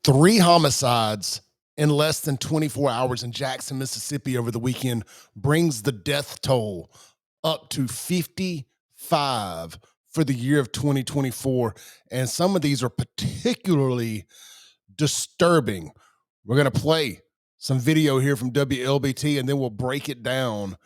Three homicides in less than 24 hours in Jackson, Mississippi over the weekend brings the death toll up to 55 for the year of 2024. And some of these are particularly disturbing. We're going to play some video here from WLBT and then we'll break it down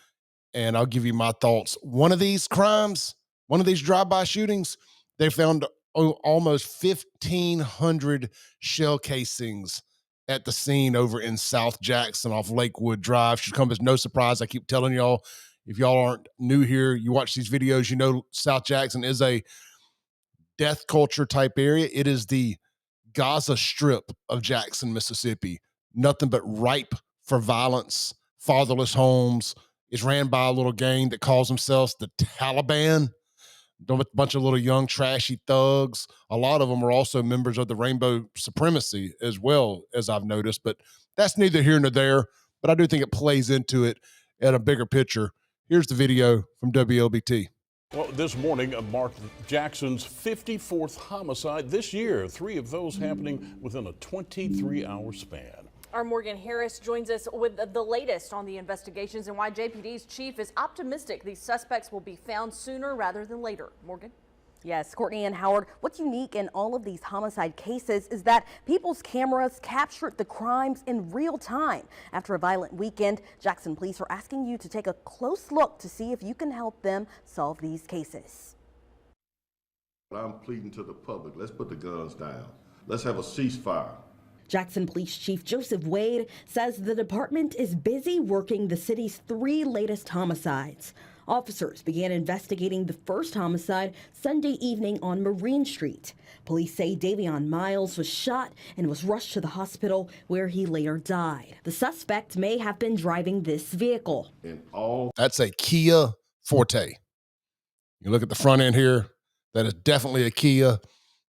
and I'll give you my thoughts. One of these crimes, one of these drive-by shootings, they found almost 1,500 shell casings at the scene over in South Jackson off Lakewood Drive. Should come as no surprise. I keep telling y'all, if y'all aren't new here, you watch these videos, you know South Jackson is a death culture type area. It is the Gaza Strip of Jackson, Mississippi. Nothing but ripe for violence, fatherless homes. It's ran by a little gang that calls themselves the Taliban. A bunch of little young trashy thugs. A lot of them are also members of the Rainbow Supremacy as well, as I've noticed, but that's neither here nor there. But I do think it plays into it at a bigger picture. Here's the video from WLBT. Well, this morning marked Jackson's 54th homicide this year, 3 of those happening within a 23-hour span. Our Morgan Harris joins us with the latest on the investigations and why JPD's chief is optimistic these suspects will be found sooner rather than later. Morgan? Yes, Courtney and Howard, what's unique in all of these homicide cases is that people's cameras captured the crimes in real time. After a violent weekend, Jackson police are asking you to take a close look to see if you can help them solve these cases. I'm pleading to the public, let's put the guns down. Let's have a ceasefire. Jackson Police Chief Joseph Wade says the department is busy working the city's 3 latest homicides. Officers began investigating the first homicide Sunday evening on Marine Street. Police say Davion Miles was shot and was rushed to the hospital where he later died. The suspect may have been driving this vehicle. That's a Kia Forte. You look at the front end here, that is definitely a Kia.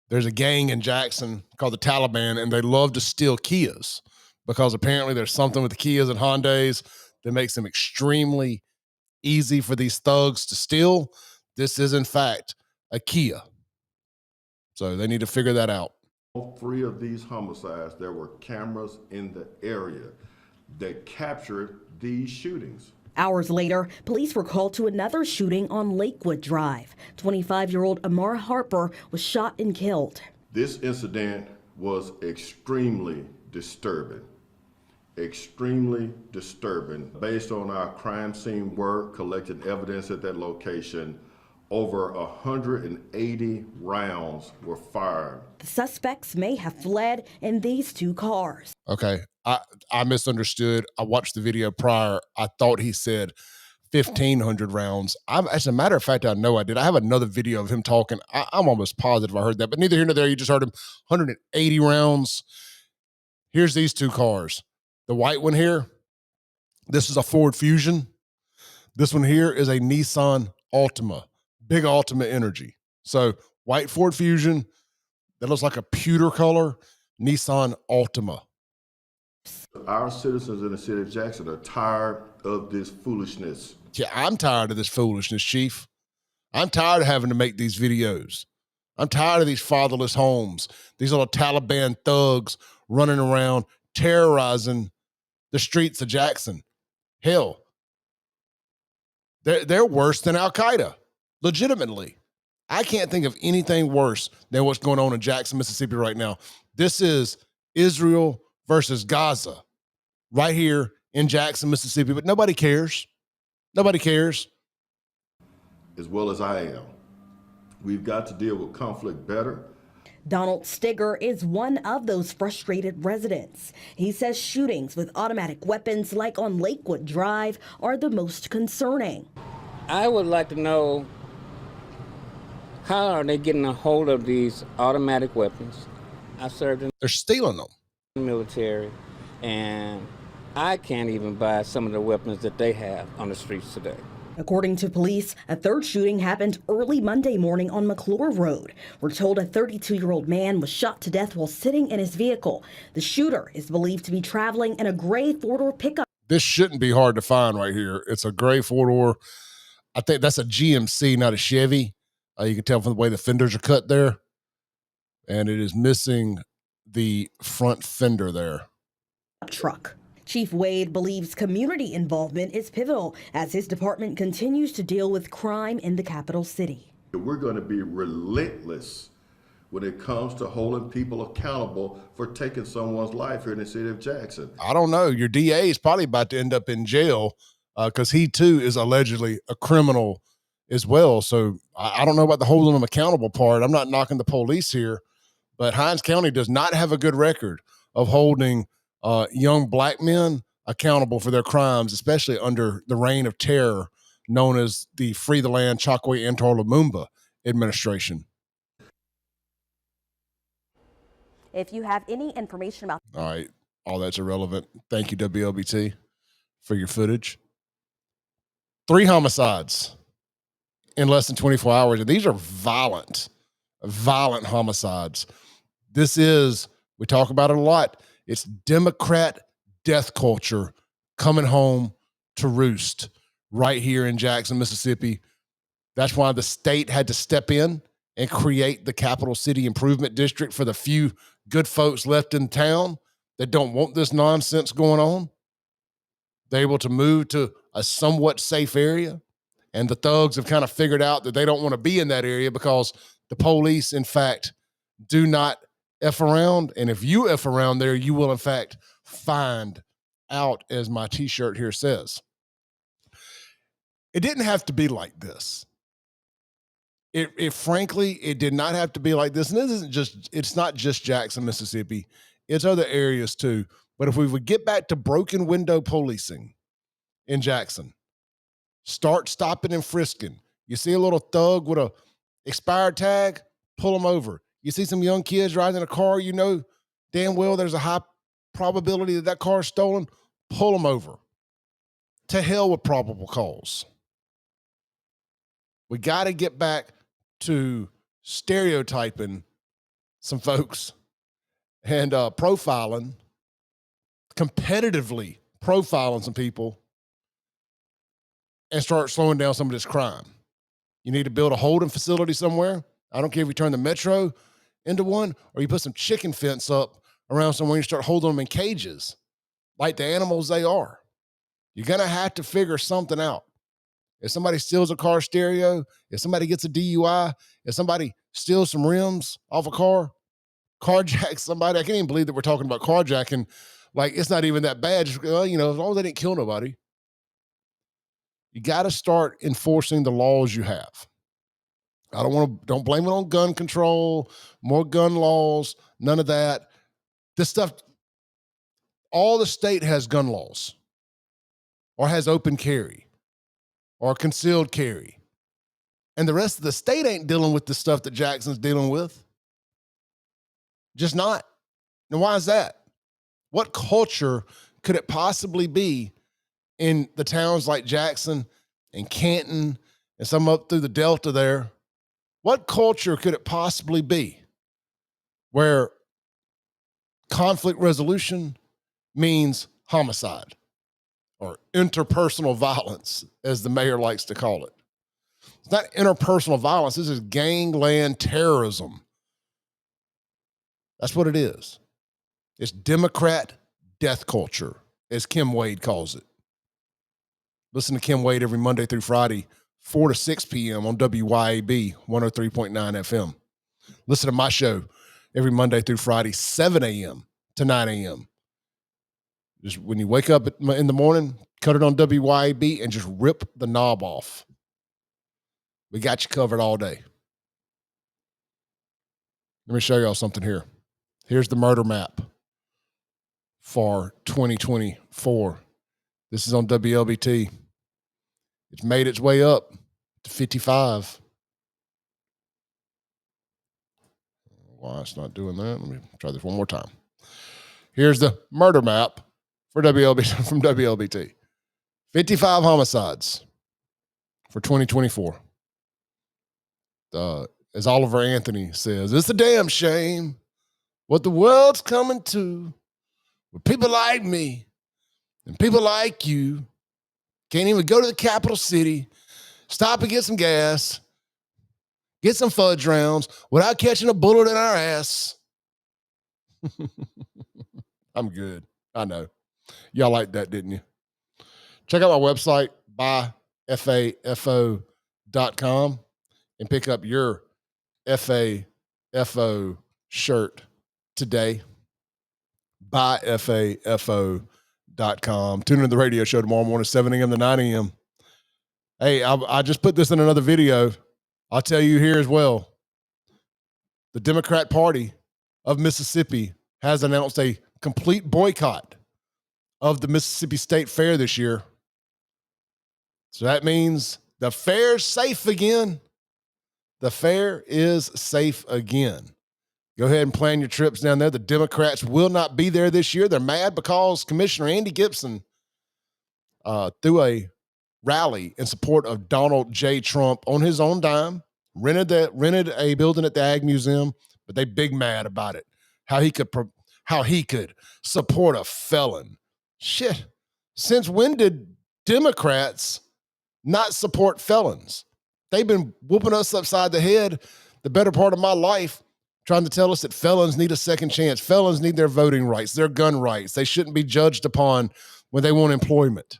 There's a gang in Jackson called the Taliban, and they love to steal Kias because apparently there's something with the Kias and Hyundais that makes them extremely easy for these thugs to steal. This is, in fact, a Kia. So they need to figure that out. All 3 of these homicides, there were cameras in the area that captured these shootings. Hours later, police were called to another shooting on Lakewood Drive. 25-year-old Amar Harper was shot and killed. This incident was extremely disturbing. Extremely disturbing. Based on our crime scene work, collecting evidence at that location, over 180 rounds were fired. The suspects may have fled in these 2 cars. Okay, I misunderstood. I watched the video prior. I thought he said 1,500 rounds. As a matter of fact, I know I did. I have another video of him talking. I'm almost positive I heard that, but neither here nor there. You just heard him 180 rounds. Here's these 2 cars. The white one here, this is a Ford Fusion. This one here is a Nissan Altima, big Altima energy. So white Ford Fusion, that looks like a pewter color, Nissan Altima. Our citizens in the city of Jackson are tired of this foolishness. Yeah, I'm tired of this foolishness, Chief. I'm tired of having to make these videos. I'm tired of these fatherless homes, these little Taliban thugs running around terrorizing the streets of Jackson. Hell, they're worse than Al-Qaeda, legitimately. I can't think of anything worse than what's going on in Jackson, Mississippi right now. This is Israel versus Gaza right here in Jackson, Mississippi, but nobody cares. Nobody cares. As well as I am. We've got to deal with conflict better. Donald Stigger is one of those frustrated residents. He says shootings with automatic weapons like on Lakewood Drive are the most concerning. I would like to know, how are they getting a hold of these automatic weapons? I served in They're stealing them. the military, and I can't even buy some of the weapons that they have on the streets today. According to police, a 3rd shooting happened early Monday morning on McClure Road. We're told a 32-year-old man was shot to death while sitting in his vehicle. The shooter is believed to be traveling in a gray 4-door pickup. This shouldn't be hard to find right here. It's a gray 4-door. I think that's a GMC, not a Chevy. You can tell from the way the fenders are cut there. And it is missing the front fender there. Truck. Chief Wade believes community involvement is pivotal as his department continues to deal with crime in the capital city. We're going to be relentless when it comes to holding people accountable for taking someone's life here in the city of Jackson. I don't know. Your DA is probably about to end up in jail because he too is allegedly a criminal as well. So I don't know about the holding them accountable part. I'm not knocking the police here, but Hinds County does not have a good record of holding young black men accountable for their crimes, especially under the reign of terror known as the Free the Land Chokwe Antar Lumumba administration. If you have any information about... All right, all that's irrelevant. Thank you, WLBT, for your footage. 3 homicides in less than 24 hours. And these are violent homicides. This is, we talk about it a lot, it's Democrat death culture coming home to roost right here in Jackson, Mississippi. That's why the state had to step in and create the Capital City Improvement District for the few good folks left in town that don't want this nonsense going on. They're able to move to a somewhat safe area, and the thugs have kind of figured out that they don't want to be in that area because the police, in fact, do not F around. And if you F around there, you will, in fact, find out, as my T-shirt here says. It didn't have to be like this. It frankly, it did not have to be like this. And this isn't just, it's not just Jackson, Mississippi. It's other areas too. But if we would get back to broken window policing in Jackson, start stopping and frisking. You see a little thug with a expired tag, pull them over. You see some young kids riding a car, you know damn well there's a high probability that car is stolen, pull them over. To hell with probable cause. We got to get back to stereotyping some folks and profiling, competitively profiling some people, and start slowing down some of this crime. You need to build a holding facility somewhere. I don't care if you turn the metro into one or you put some chicken fence up around somewhere and you start holding them in cages like the animals they are. You're going to have to figure something out. If somebody steals a car stereo, if somebody gets a DUI, if somebody steals some rims off a car, carjacks somebody, I can't even believe that we're talking about carjacking. Like, it's not even that bad. Just, well, you know, as long as they didn't kill nobody. You got to start enforcing the laws you have. Don't blame it on gun control, more gun laws, none of that. This stuff, all the state has gun laws or has open carry or concealed carry. And the rest of the state ain't dealing with the stuff that Jackson's dealing with. Just not. And why is that? What culture could it possibly be in the towns like Jackson and Canton and some up through the Delta there? What culture could it possibly be where conflict resolution means homicide or interpersonal violence, as the mayor likes to call it? It's not interpersonal violence. This is gangland terrorism. That's what it is. It's Democrat death culture, as Kim Wade calls it. Listen to Kim Wade every Monday through Friday, 4 to 6 p.m. on WYAB 103.9 FM. Listen to my show every Monday through Friday, 7 a.m. to 9 a.m. Just when you wake up in the morning, cut it on WYAB and just rip the knob off. We got you covered all day. Let me show y'all something here. Here's the murder map for 2024. This is on WLBT. It's made its way up to 55. Why it's not doing that? Let me try this one more time. Here's the murder map for WLBT from WLBT. 55 homicides for 2024. As Oliver Anthony says, it's a damn shame what the world's coming to with people like me and people like you. Can't even go to the capital city, stop and get some gas, get some fudge rounds without catching a bullet in our ass. I'm good. I know. Y'all liked that, didn't you? Check out my website, buyfafo.com, and pick up your FAFO shirt today. Buyfafo.com. Tune in to the radio show tomorrow morning, 7 a.m. to 9 a.m. Hey, I just put this in another video. I'll tell you here as well. The Democrat Party of Mississippi has announced a complete boycott of the Mississippi State Fair this year. So that means the fair's safe again. The fair is safe again. Go ahead and plan your trips down there. The Democrats will not be there this year. They're mad because Commissioner Andy Gibson threw a rally in support of Donald J. Trump on his own dime, rented a building at the Ag Museum, but they big mad about it. How he could support a felon. Shit. Since when did Democrats not support felons? They've been whooping us upside the head the better part of my life, trying to tell us that felons need a second chance. Felons need their voting rights, their gun rights. They shouldn't be judged upon when they want employment.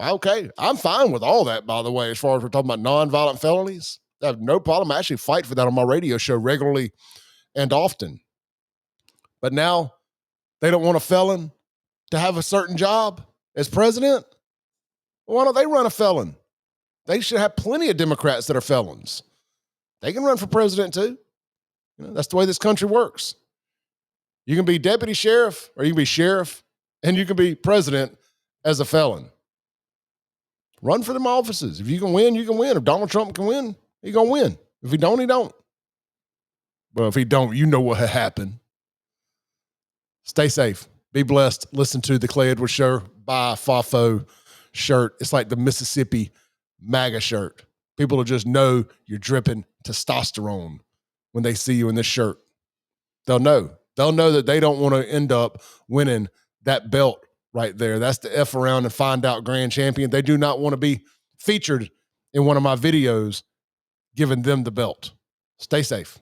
Okay, I'm fine with all that, by the way, as far as we're talking about nonviolent felonies. I have no problem. I actually fight for that on my radio show regularly and often. But now they don't want a felon to have a certain job as president. Why don't they run a felon? They should have plenty of Democrats that are felons. They can run for president too. You know, that's the way this country works. You can be deputy sheriff, or you can be sheriff, and you can be president as a felon. Run for them offices. If you can win, you can win. If Donald Trump can win, he's going to win. If he don't, he don't. Well, if he don't, you know what will happen. Stay safe. Be blessed. Listen to the Clay Edwards Show. Buy a FAFO shirt. It's like the Mississippi MAGA shirt. People will just know you're dripping testosterone when they see you in this shirt. They'll know. They'll know that they don't want to end up winning that belt right there. That's the F around and find out grand champion. They do not want to be featured in one of my videos giving them the belt. Stay safe.